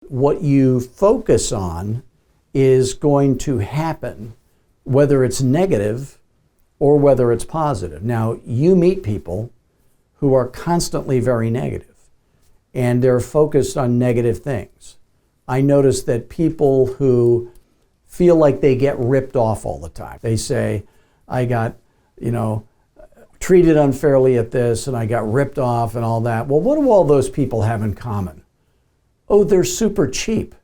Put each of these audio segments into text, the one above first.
What you focus on is going to happen, whether it's negative or whether it's positive. Now, you meet people who are constantly very negative, and they're focused on negative things. I notice that people who feel like they get ripped off all the time. They say, I got, treated unfairly at this, and I got ripped off and all that. Well, what do all those people have in common? Oh, they're super cheap,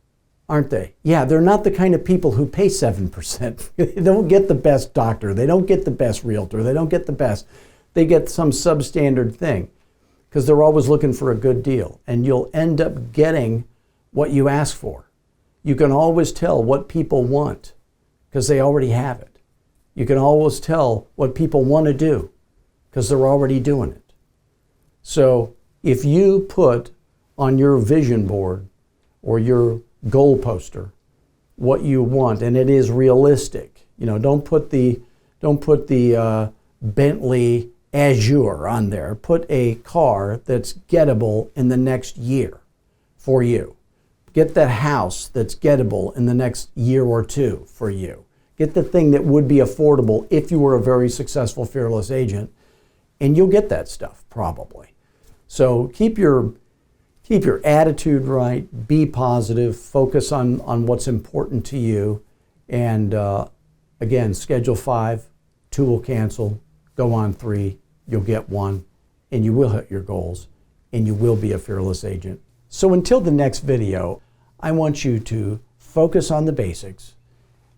aren't they? Yeah, they're not the kind of people who pay 7%. They don't get the best doctor. They don't get the best realtor. They don't get the best. They get some substandard thing because they're always looking for a good deal. And you'll end up getting what you ask for. You can always tell what people want because they already have it. You can always tell what people want to do because they're already doing it. So if you put on your vision board or your goal poster what you want, and it is realistic, don't put the Bentley Azure on there. Put a car that's gettable in the next year for you. Get that house that's gettable in the next year or two for you. Get the thing that would be affordable if you were a very successful fearless agent, and you'll get that stuff probably. So keep your attitude right, be positive, focus on what's important to you, and again, schedule 5, 2 will cancel, go on 3, you'll get 1, and you will hit your goals, and you will be a fearless agent. So until the next video, I want you to focus on the basics.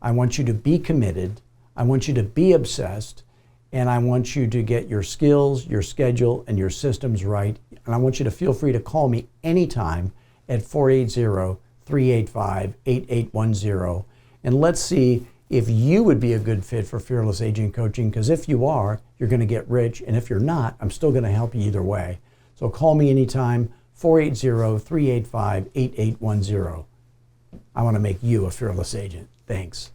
I want you to be committed. I want you to be obsessed. And I want you to get your skills, your schedule, and your systems right. And I want you to feel free to call me anytime at 480-385-8810. And let's see if you would be a good fit for Fearless Agent Coaching, because if you are, you're going to get rich. And if you're not, I'm still going to help you either way. So call me anytime, 480-385-8810. I want to make you a fearless agent. Thanks.